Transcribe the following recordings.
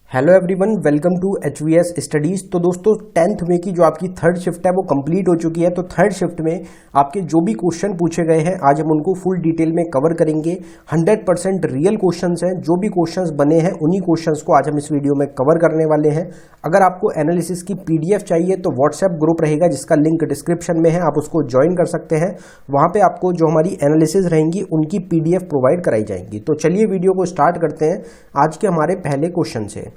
Hello everyone, welcome to HVS studies. तो दोस्तों 10th में की जो आपकी थर्ड शिफ्ट है वो कंप्लीट हो चुकी है। तो थर्ड शिफ्ट में आपके जो भी क्वेश्चन पूछे गए हैं आज हम उनको फुल डिटेल में कवर करेंगे। 100% रियल क्वेश्चंस हैं। जो भी क्वेश्चंस बने हैं उन्हीं क्वेश्चंस को आज हम इस वीडियो में कवर करने वाले हैं। अगर आपको एनालिसिस की PDF चाहिए तो व्हाट्सएप ग्रुप रहेगा जिसका लिंक डिस्क्रिप्शन में है, आप उसको ज्वाइन कर सकते हैं। वहाँ पर आपको जो हमारी एनालिसिस रहेंगी उनकी PDF प्रोवाइड कराई जाएंगी। तो चलिए वीडियो को स्टार्ट करते हैं आज के हमारे पहले क्वेश्चन से।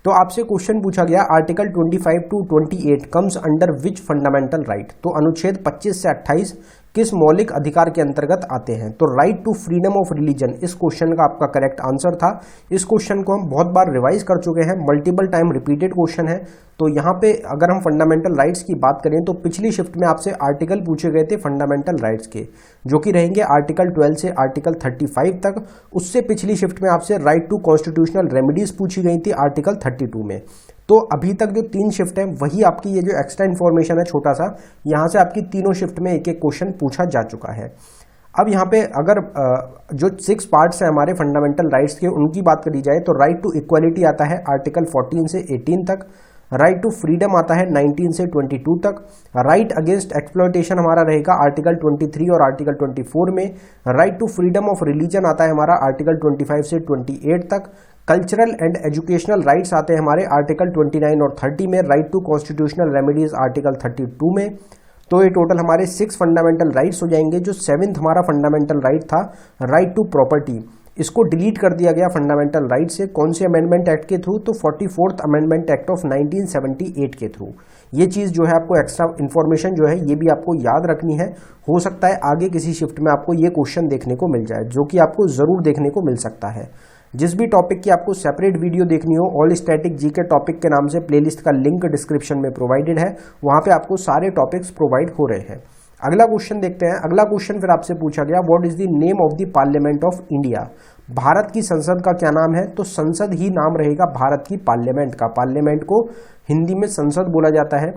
तो आपसे क्वेश्चन पूछा गया article 25 to 28 comes under which fundamental right. तो अनुच्छेद 25 से 28 किस मौलिक अधिकार के अंतर्गत आते हैं। तो right to freedom of religion इस क्वेश्चन का आपका करेक्ट आंसर था। इस क्वेश्चन को हम बहुत बार रिवाइज कर चुके हैं, मल्टीपल टाइम रिपीटेड क्वेश्चन है। तो यहाँ पे अगर हम फंडामेंटल राइट्स की बात करें तो पिछली शिफ्ट में आपसे आर्टिकल पूछे गए थे फंडामेंटल राइट्स के, जो कि रहेंगे आर्टिकल 12 से आर्टिकल 35 तक। उससे पिछली शिफ्ट में आपसे राइट टू कॉन्स्टिट्यूशनल रेमेडीज पूछी गई थी आर्टिकल 32 में। तो अभी तक जो 3 शिफ्ट है वही आपकी ये जो एक्स्ट्रा इन्फॉर्मेशन है छोटा सा, यहाँ से आपकी तीनों शिफ्ट में एक एक क्वेश्चन पूछा जा चुका है। अब यहाँ पे अगर जो 6 पार्ट्स हैं हमारे फंडामेंटल राइट्स के उनकी बात करी जाए तो राइट टू इक्वालिटी आता है आर्टिकल 14 से 18 तक। राइट टू फ्रीडम आता है 19 से 22 तक। राइट अगेंस्ट एक्सप्लॉयटेशन हमारा रहेगा आर्टिकल 23 और आर्टिकल 24 में। Right to freedom of religion आता है हमारा आर्टिकल 25 से 28 तक। कल्चरल एंड एजुकेशनल राइट्स आते हैं हमारे आर्टिकल 29 और 30 में। Right to constitutional remedies article 32 में। तो ये टोटल हमारे 6 फंडामेंटल राइट्स हो जाएंगे। जो 7th हमारा फंडामेंटल राइट था राइट टू प्रॉपर्टी, इसको डिलीट कर दिया गया फंडामेंटल राइट से। कौन से अमेंडमेंट एक्ट के थ्रू? तो 44th अमेंडमेंट एक्ट ऑफ 1978 के थ्रू। ये चीज़ जो है आपको एक्स्ट्रा इन्फॉर्मेशन जो है ये भी आपको याद रखनी है। हो सकता है आगे किसी शिफ्ट में आपको ये क्वेश्चन देखने को मिल जाए, जो कि आपको ज़रूर देखने को मिल सकता है। जिस भी टॉपिक की आपको सेपरेट वीडियो देखनी हो, ऑल स्टैटिक जीके टॉपिक के नाम से प्लेलिस्ट का लिंक डिस्क्रिप्शन में प्रोवाइडेड है, वहाँ पे आपको सारे टॉपिक्स प्रोवाइड हो रहे हैं। अगला क्वेश्चन देखते हैं। अगला क्वेश्चन फिर आपसे पूछा गया what is the name of the parliament of India. Bharat की संसद का क्या नाम है? तो संसद ही नाम रहेगा भारत की पार्लियामेंट का। पार्लियामेंट को हिंदी में संसद बोला जाता है।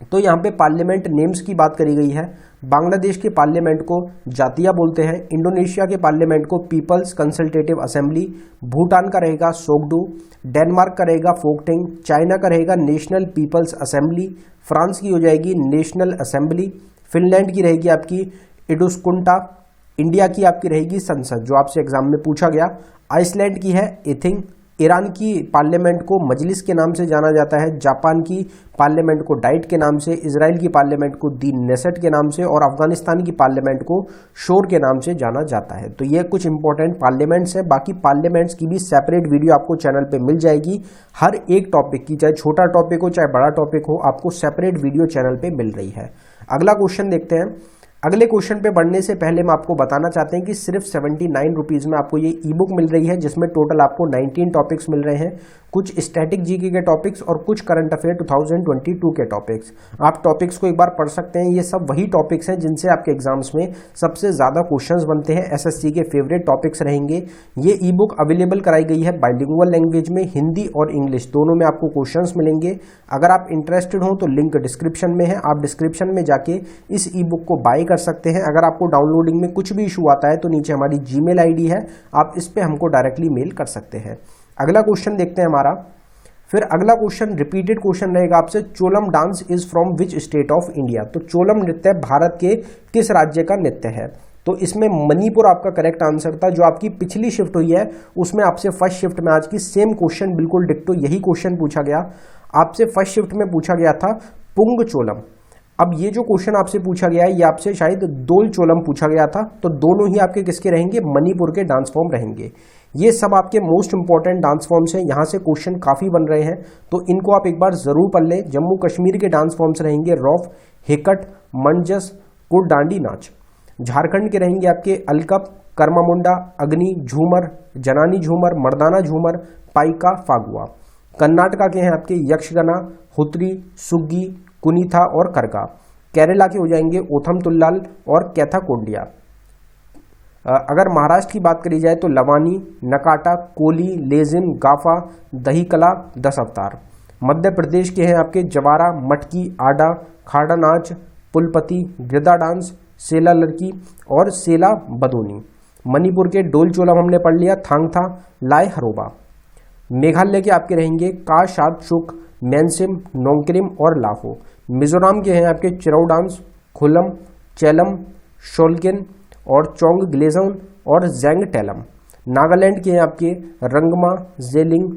तो यहाँ पे पार्लियामेंट नेम्स की बात करी गई है। बांग्लादेश के पार्लियामेंट को जातिया बोलते हैं। इंडोनेशिया के पार्लियामेंट को पीपल्स कंसल्टेटिव असेंबली। भूटान का रहेगा सोगडू। डेनमार्क का रहेगा फोकटिंग। चाइना का रहेगा नेशनल पीपल्स असेंबली। फ्रांस की हो जाएगी नेशनल असेंबली। फिनलैंड की रहेगी आपकी इडुस्कुंटा। इंडिया की आपकी रहेगी संसद, जो आपसे एग्जाम में पूछा गया। आइसलैंड की है एथिंग। ईरान की पार्लियामेंट को मजलिस के नाम से जाना जाता है। जापान की पार्लियामेंट को डाइट के नाम से। इजराइल की पार्लियामेंट को दी नेसेट के नाम से। और अफगानिस्तान की पार्लियामेंट को शोर के नाम से जाना जाता है। तो ये कुछ इंपॉर्टेंट पार्लियामेंट्स हैं। बाकी पार्लियामेंट्स की भी सेपरेट वीडियो आपको चैनल पे मिल जाएगी। हर एक टॉपिक की, चाहे छोटा टॉपिक हो चाहे बड़ा टॉपिक हो, आपको सेपरेट वीडियो चैनल पे मिल रही है। अगला क्वेश्चन देखते हैं। अगले क्वेश्चन पे बढ़ने से पहले मैं आपको बताना चाहते हैं कि सिर्फ 79 रुपीज़ में आपको ये ई बुक मिल रही है, जिसमें टोटल आपको 19 टॉपिक्स मिल रहे हैं। कुछ स्टैटिक जीके के टॉपिक्स और कुछ करंट अफेयर 2022 के टॉपिक्स। आप टॉपिक्स को एक बार पढ़ सकते हैं। ये सब वही टॉपिक्स हैं जिनसे आपके एग्जाम्स में सबसे ज़्यादा क्वेश्चंस बनते हैं। SSC के फेवरेट टॉपिक्स रहेंगे। ये ई बुक अवेलेबल कराई गई है बाइलिंगुअल लैंग्वेज में, हिंदी और इंग्लिश दोनों में आपको क्वेश्चंस मिलेंगे। अगर आप इंटरेस्टेड हो तो लिंक डिस्क्रिप्शन में है, आप डिस्क्रिप्शन में जाके इस ई बुक को बाय कर सकते हैं। अगर आपको डाउनलोडिंग में कुछ भी इशू आता है तो नीचे हमारी जीमेल आईडी है, आप इस पे हमको डायरेक्टली मेल कर सकते हैं। अगला क्वेश्चन देखते हैं हमारा। फिर अगला क्वेश्चन रिपीटेड क्वेश्चन रहेगा आपसे, Cholam dance is from which state of India. तो चोलम नृत्य भारत के किस राज्य का नृत्य है? तो इसमें मणिपुर आपका करेक्ट आंसर था। जो आपकी पिछली शिफ्ट हुई है उसमें आपसे फर्स्ट शिफ्ट में आज की सेम क्वेश्चन बिल्कुल डिक्टो यही क्वेश्चन पूछा गया। आपसे फर्स्ट शिफ्ट में पूछा गया था पुंग चोलम। अब ये जो क्वेश्चन आपसे पूछा गया है ये आपसे शायद दोल चोलम पूछा गया था। तो दोनों ही आपके किसके रहेंगे? मणिपुर के डांस फॉर्म रहेंगे। ये सब आपके मोस्ट इंपॉर्टेंट डांस फॉर्म्स हैं। यहाँ से क्वेश्चन काफ़ी बन रहे हैं तो इनको आप एक बार ज़रूर पढ़ लें। जम्मू कश्मीर के डांस फॉर्म्स रहेंगे रौफ, हिकट, मंजस, कुर्डांडी नाच। झारखंड के रहेंगे आपके अलकप, कर्मा मुंडा, अग्नि, झूमर, जनानी झूमर, मर्दाना झूमर, पाइका, फागुआ। कर्नाटका के हैं आपके यक्षगना, हुत्री, सुग्गी, कुनीथा और करका। केरला के हो जाएंगे ओथम तुल्लाल और कैथा कोंडिया। अगर महाराष्ट्र की बात करी जाए तो लवानी, नकाटा, कोली, लेजिम, गाफा, दहीकला, 10 अवतार। मध्य प्रदेश के हैं आपके जवारा, मटकी, आडा, खाड़ा नाच, पुलपति, गिरदा डांस, सेला लड़की और सेला बदोनी। मणिपुर के डोल चोलम हमने पढ़ लिया, थांगथा, लाए हरोबा। मेघालय के आपके रहेंगे का, शादचुक, मेनसिम, नोंगक्रिम और लाहो। मिजोरम के हैं आपके चिरौडांस, खुलम, चेलम, शोल्किन और चोंग ग्लेजोन और जेंग टेलम। नागालैंड के हैं आपके रंगमा, जेलिंग,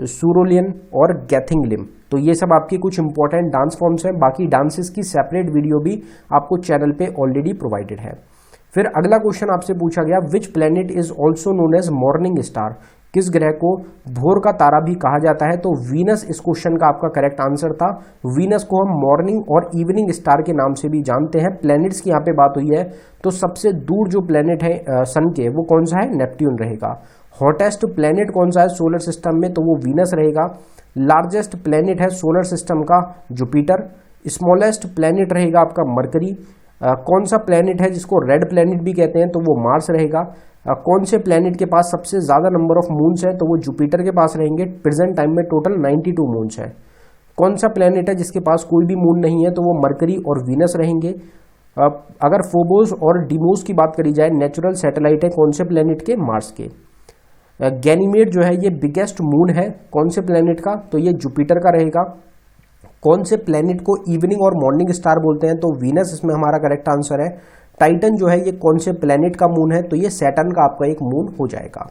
सूरोलियन और गैथिंगलिम। तो ये सब आपके कुछ इंपॉर्टेंट डांस फॉर्म्स हैं। बाकी डांसेस की सेपरेट वीडियो भी आपको चैनल पे ऑलरेडी प्रोवाइडेड है। फिर अगला क्वेश्चन आपसे पूछा गया, which planet is also known as morning star? किस ग्रह को भोर का तारा भी कहा जाता है? तो वीनस इस क्वेश्चन का आपका करेक्ट आंसर था। वीनस को हम मॉर्निंग और इवनिंग स्टार के नाम से भी जानते हैं। प्लैनेट्स की यहाँ पे बात हुई है तो सबसे दूर जो प्लैनेट है सन के, वो कौन सा है? नेपट्यून रहेगा। हॉटेस्ट प्लैनेट कौन सा है सोलर सिस्टम में? तो वो वीनस रहेगा। लार्जेस्ट प्लैनेट है सोलर सिस्टम का जुपिटर। स्मॉलेस्ट प्लैनेट रहेगा आपका मरकरी। कौन सा प्लैनेट है जिसको रेड प्लैनेट भी कहते हैं? तो वो मार्स रहेगा। कौन से प्लैनेट के पास सबसे ज्यादा नंबर ऑफ मून्स है? तो वो जुपिटर के पास रहेंगे। प्रेजेंट टाइम में टोटल 92 मून्स है। कौन सा प्लैनेट है जिसके पास कोई भी मून नहीं है? तो वो मरकरी और वीनस रहेंगे। अगर फोबोस और डिमोस की बात करी जाए, नेचुरल सैटेलाइट है कौन से प्लैनेट के? मार्स के। गैनीमेड जो है ये बिगेस्ट मून है कौन से प्लैनेट का? तो ये जुपिटर का रहेगा। कौन से प्लैनेट को इवनिंग और मॉर्निंग स्टार बोलते हैं? तो वीनस इसमें हमारा करेक्ट आंसर है। टाइटन जो है ये कौन से प्लैनेट का मून है? तो ये सैटर्न का आपका एक मून हो जाएगा।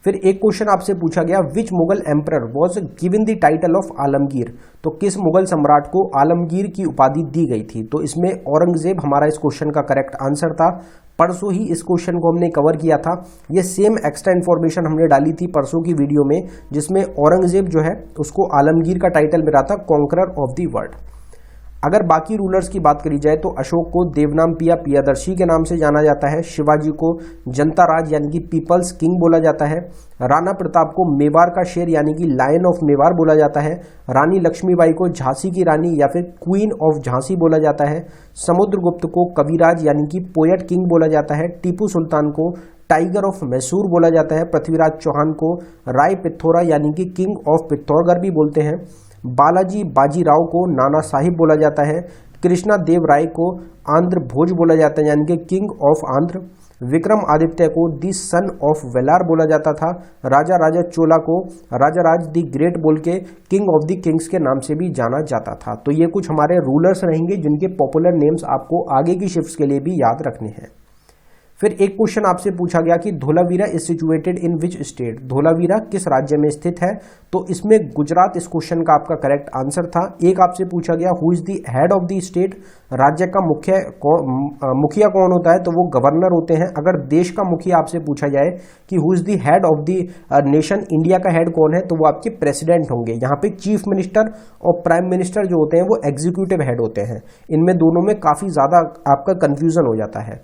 फिर एक क्वेश्चन आपसे पूछा गया, which Mughal emperor was given the title of Alamgir? तो किस मुगल सम्राट को आलमगीर की उपाधि दी गई थी? तो इसमें औरंगजेब हमारा इस क्वेश्चन का करेक्ट आंसर था। परसों ही इस क्वेश्चन को हमने कवर किया था। ये सेम एक्स्ट्रा इन्फॉर्मेशन हमने डाली थी परसों की वीडियो में, जिसमें औरंगजेब जो है उसको आलमगीर का टाइटल मिला था, कॉन्करर ऑफ द वर्ल्ड। अगर बाकी रूलर्स की बात करी जाए तो अशोक को देवनामपिया पियादर्शी के नाम से जाना जाता है। शिवाजी को जनता राज यानी कि पीपल्स किंग बोला जाता है। राणा प्रताप को मेवाड़ का शेर यानी कि लायन ऑफ मेवाड़ बोला जाता है। रानी लक्ष्मीबाई को झांसी की रानी या फिर क्वीन ऑफ झांसी बोला जाता है। समुद्रगुप्त को कविराज यानी कि पोएट किंग बोला जाता है। टीपू सुल्तान को टाइगर ऑफ मैसूर बोला जाता है। पृथ्वीराज चौहान को राय पिथौरा यानी कि किंग ऑफ पिथौरगढ़ भी बोलते हैं। बालाजी बाजीराव को नाना साहिब बोला जाता है। कृष्णा देव राय को आंध्र भोज बोला जाता है यानी कि किंग ऑफ आंध्र। विक्रम आदित्य को दी सन ऑफ वेलार बोला जाता था। राजा राजा चोला को राजा राज दी ग्रेट बोल के किंग ऑफ द किंग्स के नाम से भी जाना जाता था। तो ये कुछ हमारे रूलर्स रहेंगे जिनके पॉपुलर नेम्स आपको आगे की शिफ्ट्स के लिए भी याद रखने हैं। फिर एक क्वेश्चन आपसे पूछा गया कि Dholavira is situated in which state? Dholavira किस राज्य में स्थित है? तो इसमें गुजरात इस क्वेश्चन का आपका करेक्ट आंसर था। एक आपसे पूछा गया, who is the head of the state? राज्य का मुखिया कौन होता है? तो वो गवर्नर होते हैं। अगर देश का मुखिया आपसे पूछा जाए कि who is the head of the nation, India का हेड कौन है? तो वो आपके प्रेसिडेंट होंगे। यहाँ पे चीफ मिनिस्टर और प्राइम मिनिस्टर जो होते हैं वो एग्जीक्यूटिव हेड होते हैं। इनमें दोनों में काफी ज्यादा आपका कंफ्यूजन हो जाता है।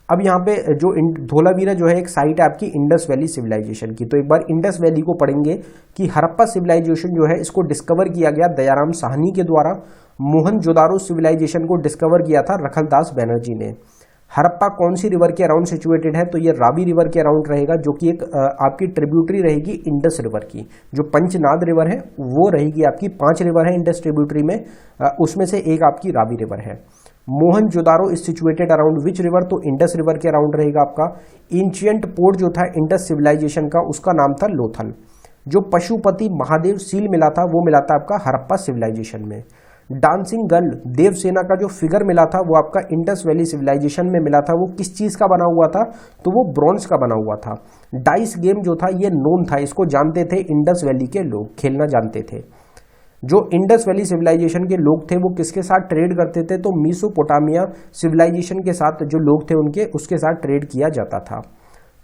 अब यहाँ पे जो धोलावीरा जो है एक साइट है आपकी इंडस वैली सिविलाइजेशन की। तो एक बार इंडस वैली को पढ़ेंगे कि हड़प्पा सिविलाइजेशन जो है इसको डिस्कवर किया गया दयाराम साहनी के द्वारा। मोहनजोदारो सिविलाइजेशन को डिस्कवर किया था रखलदास बैनर्जी ने। हड़प्पा कौन सी रिवर के अराउंड सिचुएटेड है? तो ये रावी रिवर के अराउंड रहेगा, जो कि एक आपकी ट्रिब्यूटरी रहेगी इंडस रिवर की। जो पंचनाद रिवर है वो रहेगी आपकी, 5 रिवर है इंडस ट्रिब्यूटरी में, उसमें से एक आपकी रावी रिवर है। Mohenjodaro is situated around which river? तो इंडस रिवर के अराउंड रहेगा आपका। एंशिएंट पोर्ट जो था इंडस सिविलाइजेशन का उसका नाम था लोथल। जो पशुपति महादेव सील मिला था वो मिला था आपका हड़प्पा सिविलाइजेशन में। डांसिंग गर्ल देवसेना का जो फिगर मिला था वो आपका इंडस वैली सिविलाइजेशन में मिला था। वो किस चीज का बना हुआ था? तो वो ब्रॉन्ज का बना हुआ था। डाइस गेम जो था ये नोन था, इसको जानते थे इंडस वैली के लोग, खेलना जानते थे। जो इंडस वैली सिविलाइजेशन के लोग थे वो किसके साथ ट्रेड करते थे? तो मेसोपोटामिया सिविलाइजेशन के साथ जो लोग थे उनके उसके साथ ट्रेड किया जाता था।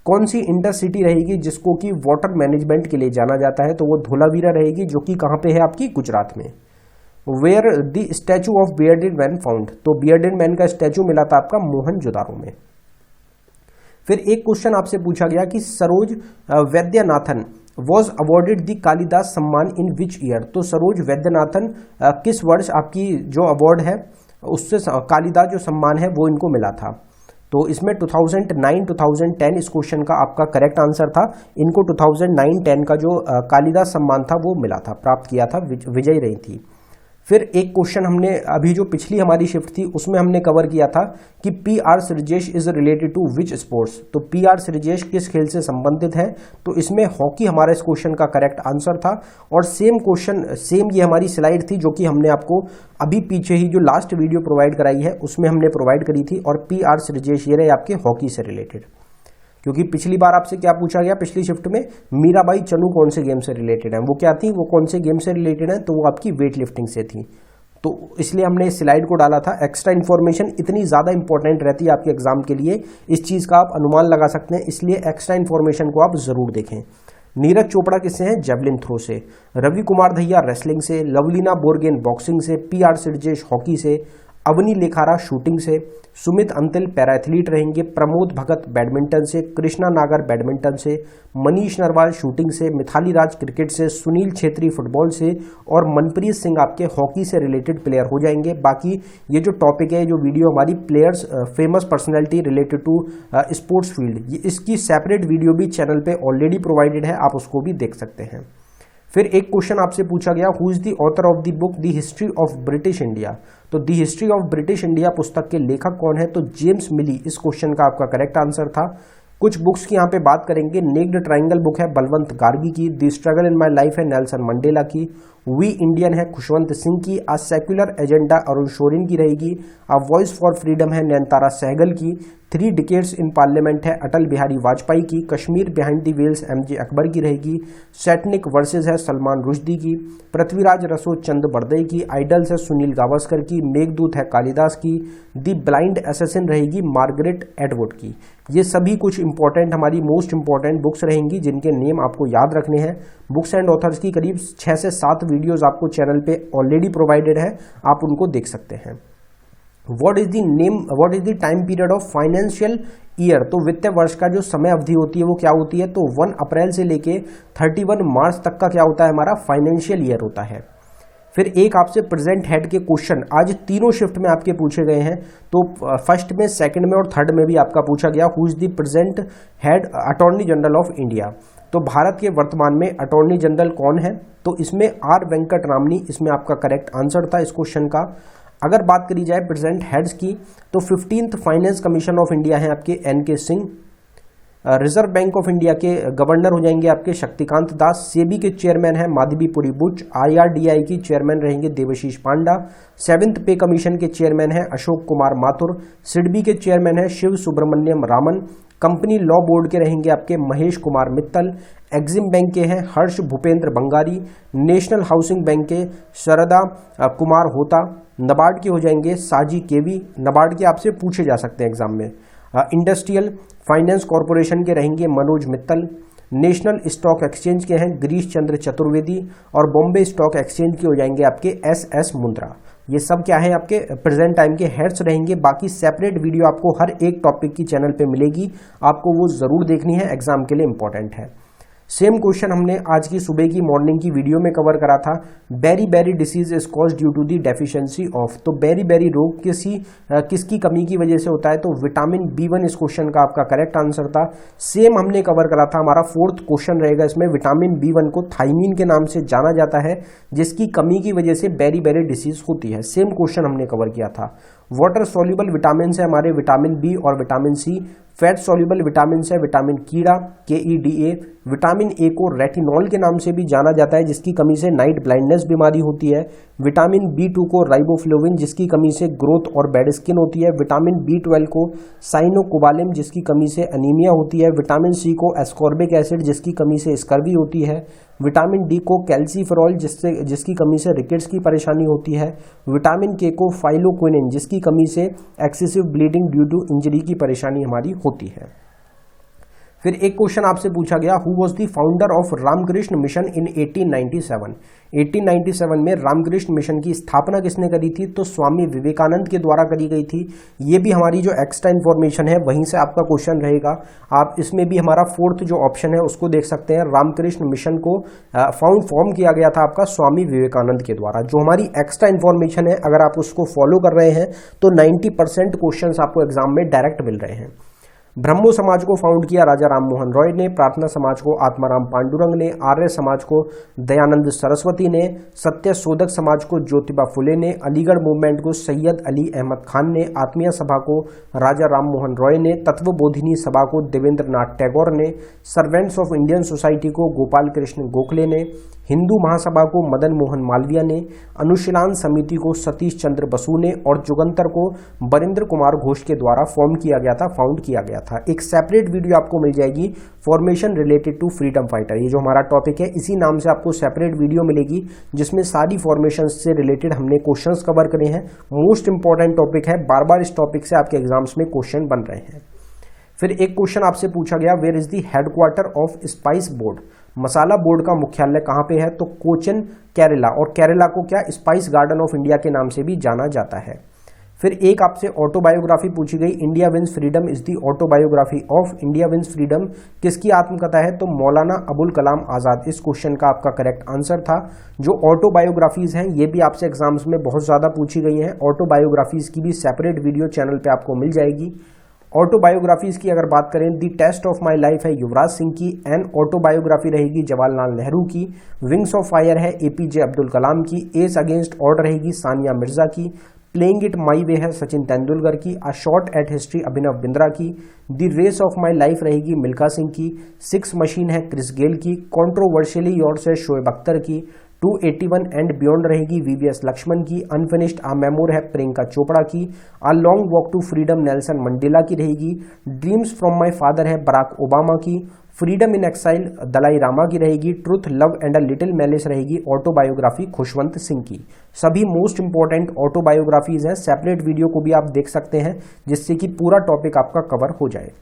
कौन सी इंडस सिटी रहेगी जिसको कि वाटर मैनेजमेंट के लिए जाना जाता है? तो वो धोलावीरा रहेगी, जो कि कहाँ पे है आपकी गुजरात में। Where the statue of bearded man found? तो बियर्डेड मैन का स्टैचू मिला था आपका मोहनजोदारो में। फिर एक क्वेश्चन आपसे पूछा गया कि Saroj Vaidyanathan was awarded the Kalidas सम्मान इन विच ईयर? तो सरोज वैद्यनाथन किस वर्ष आपकी जो अवार्ड है उससे कालिदास जो सम्मान है वो इनको मिला था? तो इसमें 2009-2010 इस क्वेश्चन का आपका करेक्ट आंसर था। इनको 2009-10 का जो कालिदास सम्मान था वो मिला था, प्राप्त किया था, विजयी रही थी। फिर एक क्वेश्चन हमने अभी जो पिछली हमारी शिफ्ट थी उसमें हमने कवर किया था कि P R Sreejesh is related to which sports, तो पी आर श्रीजेश किस खेल से संबंधित है, तो इसमें हॉकी हमारा इस क्वेश्चन का करेक्ट आंसर था। और सेम क्वेश्चन सेम ये हमारी स्लाइड थी जो कि हमने आपको अभी पीछे ही जो लास्ट वीडियो प्रोवाइड कराई है उसमें हमने प्रोवाइड करी थी, और पी आर श्रीजेश ये रहे आपके हॉकी से रिलेटेड। क्योंकि पिछली बार आपसे क्या पूछा गया, पिछली शिफ्ट में मीराबाई चनू कौन से गेम से रिलेटेड है, वो क्या थी, वो कौन से गेम से रिलेटेड है, तो वो आपकी वेट लिफ्टिंग से थी। तो इसलिए हमने इस स्लाइड को डाला था। एक्स्ट्रा इन्फॉर्मेशन इतनी ज़्यादा इंपॉर्टेंट रहती है आपके एग्जाम के लिए, इस चीज़ का आप अनुमान लगा सकते हैं, इसलिए एक्स्ट्रा इन्फॉर्मेशन को आप ज़रूर देखें। नीरज चोपड़ा किससे हैं, जेवलिन थ्रो से। रवि कुमार दहिया रेसलिंग से, लवलीना बोरगेन बॉक्सिंग से, पी आर श्रीजेश हॉकी से, अवनी लेखारा शूटिंग से, सुमित अंतिल पैराएथलीट रहेंगे, प्रमोद भगत बैडमिंटन से, कृष्णा नागर बैडमिंटन से, मनीष नरवाल शूटिंग से, मिथाली राज क्रिकेट से, सुनील छेत्री फुटबॉल से, और मनप्रीत सिंह आपके हॉकी से रिलेटेड प्लेयर हो जाएंगे। बाकी ये जो टॉपिक है, जो वीडियो हमारी players famous personality related to sports field, इसकी सेपरेट वीडियो भी चैनल पे ऑलरेडी प्रोवाइडेड है, आप उसको भी देख सकते हैं। फिर एक क्वेश्चन आपसे पूछा गया, who is the author of the book the history of British India, तो the history of British India पुस्तक के लेखक कौन है, तो जेम्स मिली इस क्वेश्चन का आपका करेक्ट आंसर था। कुछ बुक्स की यहाँ पे बात करेंगे, नेक्ड ट्रायंगल बुक है बलवंत गार्गी की, the struggle in my life है नेल्सन मंडेला की, वी इंडियन है खुशवंत सिंह की, अ सेक्युलर एजेंडा अरुण शोरिन की रहेगी, अ वॉइस फॉर फ्रीडम है नयनतारा सहगल की, 3 डिकेड्स इन पार्लियामेंट है अटल बिहारी वाजपेयी की, Kashmir behind the vales M J Akbar की रहेगी, सैटनिक वर्सेस है सलमान रुश्दी की, पृथ्वीराज रसो चंद बरदई की, आइडल्स है सुनील गावस्कर की, मेघदूत है कालिदास की, द ब्लाइंड असैसिन रहेगी मार्गरेट एटवुड की। ये सभी कुछ इंपॉर्टेंट हमारी मोस्ट इंपॉर्टेंट बुक्स रहेंगी जिनके नेम आपको याद रखने हैं। बुक्स एंड ऑथर्स की करीब 6 से 7 वीडियोस आपको चैनल पे ऑलरेडी प्रोवाइडेड है, आप उनको देख सकते हैं। What is the time period of financial year, तो वित्तीय वर्ष का जो समय अवधि होती है वो क्या होती है, तो 1 अप्रैल से लेके 31 मार्च तक का क्या होता है, हमारा फाइनेंशियल ईयर होता है। फिर एक आपसे प्रेजेंट हेड के क्वेश्चन आज तीनों शिफ्ट में आपके पूछे गए हैं, तो फर्स्ट में, सेकंड में और थर्ड में भी आपका पूछा गया, who is the present head attorney general of India, तो भारत के वर्तमान में अटॉर्नी जनरल कौन है, तो इसमें आर वेंकट रामनी इसमें आपका करेक्ट आंसर था इस क्वेश्चन का। अगर बात करी जाए प्रेजेंट हेड्स की, तो 15th finance commission of India है आपके N K Singh, reserve bank of India के गवर्नर हो जाएंगे आपके शक्तिकांत दास, सेबी के चेयरमैन है माधवीपुरी बुच, आईआरडीआई की चेयरमैन रहेंगे देवशीष पांडा, 7th पे कमीशन के चेयरमैन है अशोक कुमार माथुर, सिडबी के चेयरमैन है Shiv Subramaniam Raman, company law board के रहेंगे आपके महेश कुमार मित्तल, एक्सिम बैंक के हैं Harsh Bhupendra Bangari, national housing bank के शरदा कुमार होता, नबार्ड के हो जाएंगे साजी केवी, नबार्ड के आपसे पूछे जा सकते हैं एग्जाम में। इंडस्ट्रियल फाइनेंस कॉरपोरेशन के रहेंगे Manoj Mittal, national stock exchange के हैं गिरीश चंद्र चतुर्वेदी, और बॉम्बे स्टॉक एक्सचेंज के हो जाएंगे आपके एस मुंद्रा। ये सब क्या है, आपके प्रेजेंट टाइम के हेड्स रहेंगे। बाकी सेपरेट वीडियो आपको हर एक टॉपिक की चैनल पे मिलेगी, आपको वो जरूर देखनी है, एग्जाम के लिए इंपॉर्टेंट है। सेम क्वेश्चन हमने आज की सुबह की मॉर्निंग की वीडियो में कवर करा था, beri beri disease is caused due to the deficiency of, तो बेरी बेरी रोग किसकी कमी की वजह से होता है, तो विटामिन B1 इस क्वेश्चन का आपका करेक्ट आंसर था। सेम हमने कवर करा था, हमारा 4th क्वेश्चन रहेगा इसमें, विटामिन B1 को थाइमीन के नाम से जाना जाता है जिसकी कमी की वजह से बेरी बेरी डिसीज होती है, सेम क्वेश्चन हमने कवर किया था। वाटर सॉल्युबल विटामिन है हमारे विटामिन बी और vitamin C, fat soluble vitamin है विटामिन कीड़ा KEDA, विटामिन ए को रेटिनॉल के नाम से भी जाना जाता है जिसकी कमी से नाइट ब्लाइंडनेस बीमारी होती है, विटामिन B2 को राइबोफ्लोविन जिसकी कमी से ग्रोथ और बैड स्किन होती है, विटामिन B12 को साइनोकोबालेम जिसकी कमी से अनीमिया होती है, विटामिन सी को एस्कॉर्बिक एसिड जिसकी कमी से स्कर्वी होती है, विटामिन डी को कैल्सीफेरॉल जिसकी कमी से रिकेट्स की परेशानी होती है, विटामिन के को फाइलोक्विनिन जिसकी कमी से excessive bleeding due to injury की परेशानी हमारी होती है। फिर एक क्वेश्चन आपसे पूछा गया, who was the founder of Ramakrishna mission in 1897, 1897 में रामकृष्ण मिशन की स्थापना किसने करी थी, तो स्वामी विवेकानंद के द्वारा करी गई थी। ये भी हमारी जो एक्स्ट्रा इन्फॉर्मेशन है वहीं से आपका क्वेश्चन रहेगा, आप इसमें भी हमारा 4th जो ऑप्शन है उसको देख सकते हैं। रामकृष्ण मिशन को फॉर्म किया गया था आपका स्वामी विवेकानंद के द्वारा। जो हमारी एक्स्ट्रा इन्फॉर्मेशन है अगर आप उसको फॉलो कर रहे हैं तो 90% क्वेश्चन आपको एग्जाम में डायरेक्ट मिल रहे हैं। ब्रह्मो समाज को फाउंड किया राजा राम मोहन रॉय ने, प्रार्थना समाज को आत्माराम पांडुरंग ने, आर्य समाज को दयानंद सरस्वती ने, सत्य शोधक समाज को ज्योतिबा फुले ने, अलीगढ़ मूवमेंट को सैयद अली अहमद खान ने, आत्मीय सभा को राजा राम मोहन रॉय ने, तत्वबोधिनी सभा को देवेंद्र नाथ टैगोर ने, सर्वेंट्स ऑफ इंडियन सोसाइटी को गोपाल कृष्ण गोखले ने, हिंदू महासभा को मदन मोहन मालवीय ने, अनुशीलन समिति को सतीश चंद्र बसु ने और जुगंतर को बरिंद्र कुमार घोष के द्वारा फॉर्म किया गया था, फाउंड किया गया था। एक सेपरेट वीडियो आपको मिल जाएगी formation related to freedom fighter, ये जो हमारा टॉपिक है इसी नाम से आपको सेपरेट वीडियो मिलेगी जिसमें सारी फॉर्मेशन से रिलेटेड हमने क्वेश्चंस कवर करे हैं। मोस्ट इंपॉर्टेंट टॉपिक है, बार बार इस टॉपिक से आपके एग्जाम्स में क्वेश्चन बन रहे हैं। फिर एक क्वेश्चन आपसे पूछा गया, where is the headquarter of spice board, मसाला बोर्ड का मुख्यालय कहां पे है? तो कोचिन केरला, और केरला को क्या स्पाइस गार्डन ऑफ इंडिया के नाम से भी जाना जाता है। फिर एक आपसे ऑटोबायोग्राफी पूछी गई, India wins freedom is the autobiography of, India wins freedom किसकी आत्मकथा है? तो मौलाना अबुल कलाम आजाद। इस क्वेश्चन का आपका करेक्ट आंसर था। जो ऑटोबायोग्राफीज हैं ये भी आपसे एग्जाम्स में बहुत ज्यादा पूछी गई हैं। ऑटोबायोग्राफीज की भी सेपरेट वीडियो चैनल पे आपको मिल जाएगी। ऑटोबायोग्राफीज की अगर बात करें, दी टेस्ट ऑफ माई लाइफ है युवराज सिंह की, एन ऑटोबायोग्राफी रहेगी जवाहरलाल नेहरू की, विंग्स ऑफ फायर है एपीजे अब्दुल कलाम की, एस अगेंस्ट ऑड रहेगी सानिया मिर्जा की, प्लेइंग इट माई वे है सचिन तेंदुलकर की, a shot at history Abhinav Bindra की, the race of my life रहेगी मिल्खा सिंह की, सिक्स मशीन है क्रिस गेल की, कॉन्ट्रोवर्शियली योर्स है शोएब अख्तर की, 281 एंड बियॉन्ड रहेगी वीवीएस लक्ष्मण की, अनफिनिश्ड आ मेमोर है प्रियंका चोपड़ा की, a long walk to freedom Nelson Mandela की रहेगी, ड्रीम्स फ्रॉम माई फादर है बराक ओबामा की, freedom in exile Dalai Lama की रहेगी, truth love and a little malice रहेगी ऑटोबायोग्राफी खुशवंत सिंह की। सभी मोस्ट इंपॉर्टेंट ऑटोबायोग्राफीज हैं, सेपरेट वीडियो को भी आप देख सकते हैं जिससे कि पूरा टॉपिक आपका कवर हो जाए।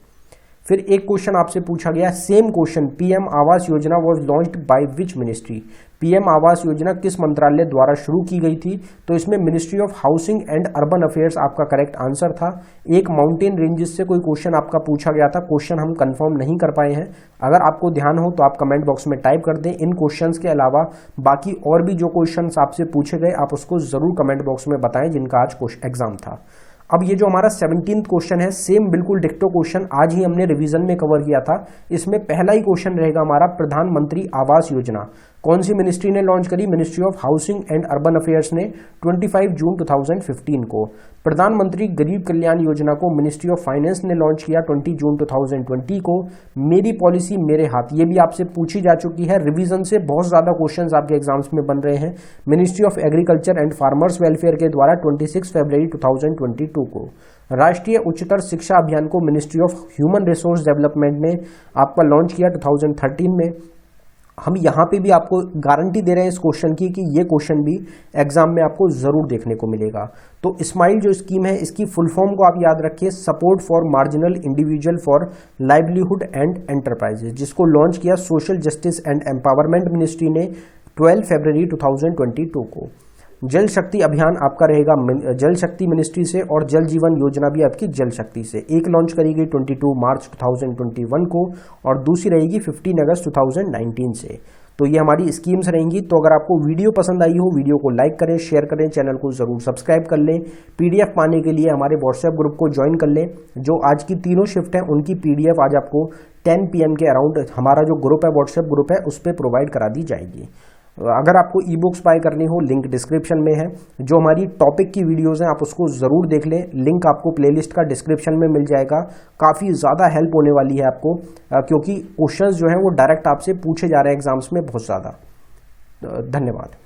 फिर एक क्वेश्चन आपसे पूछा गया, same question, PM Awas Yojana was launched by which ministry, PM Awas Yojana किस मंत्रालय द्वारा शुरू की गई थी? तो इसमें ministry of housing and urban affairs आपका करेक्ट आंसर था। एक माउंटेन रेंजेस से कोई क्वेश्चन आपका पूछा गया था, क्वेश्चन हम कंफर्म नहीं कर पाए हैं। अगर आपको ध्यान हो तो आप कमेंट बॉक्स में टाइप कर दें। इन क्वेश्चंस के अलावा बाकी और भी जो क्वेश्चंस आपसे पूछे गए आप उसको जरूर कमेंट बॉक्स में बताएं जिनका आज एग्जाम था। अब ये जो हमारा 17th क्वेश्चन है, सेम बिल्कुल डिक्टो क्वेश्चन आज ही हमने रिवीजन में कवर किया था। इसमें पहला ही क्वेश्चन रहेगा हमारा, प्रधानमंत्री आवास योजना कौन सी मिनिस्ट्री ने लॉन्च करी? Ministry of housing and urban affairs ने 25 जून 2015 को। प्रधानमंत्री गरीब कल्याण योजना को मिनिस्ट्री ऑफ फाइनेंस ने लॉन्च किया 20 जून 2020 को। मेरी पॉलिसी मेरे हाथ, ये भी आपसे पूछी जा चुकी है, रिवीजन से बहुत ज्यादा क्वेश्चंस आपके एग्जाम्स में बन रहे हैं। Ministry of agriculture and farmers welfare के द्वारा 26 फरवरी 2022 को। राष्ट्रीय उच्चतर शिक्षा अभियान को ministry of human resource development ने आपका लॉन्च किया 2013 में। हम यहाँ पे भी आपको गारंटी दे रहे हैं इस क्वेश्चन की कि ये क्वेश्चन भी एग्जाम में आपको जरूर देखने को मिलेगा। तो स्माइल जो स्कीम है इसकी फुल फॉर्म को आप याद रखिए, support for marginal individual for livelihood and enterprises, जिसको लॉन्च किया social justice and empowerment ministry ने 12 फरवरी 2022 को। जल शक्ति अभियान आपका रहेगा जल शक्ति मिनिस्ट्री से, और जल जीवन योजना भी आपकी जल शक्ति से। एक लॉन्च करी गई 22 मार्च 2021 को और दूसरी रहेगी 15 अगस्त 2019 से। तो ये हमारी स्कीम्स रहेंगी। तो अगर आपको वीडियो पसंद आई हो, वीडियो को लाइक करें, शेयर करें, चैनल को जरूर सब्सक्राइब कर लें। पीडीएफ पाने के लिए हमारे व्हाट्सएप ग्रुप को ज्वाइन कर लें। जो आज की तीनों शिफ्ट हैं उनकी पीडीएफ आज आपको 10 PM के अराउंड हमारा जो ग्रुप है, व्हाट्सएप ग्रुप है, उस पर प्रोवाइड करा दी जाएगी। अगर आपको ई बुक्स बाय करनी हो, लिंक डिस्क्रिप्शन में है। जो हमारी टॉपिक की वीडियोस हैं आप उसको ज़रूर देख लें, लिंक आपको प्लेलिस्ट का डिस्क्रिप्शन में मिल जाएगा। काफ़ी ज़्यादा हेल्प होने वाली है आपको, क्योंकि क्वेश्चंस जो हैं वो डायरेक्ट आपसे पूछे जा रहे हैं एग्जाम्स में बहुत ज़्यादा। धन्यवाद।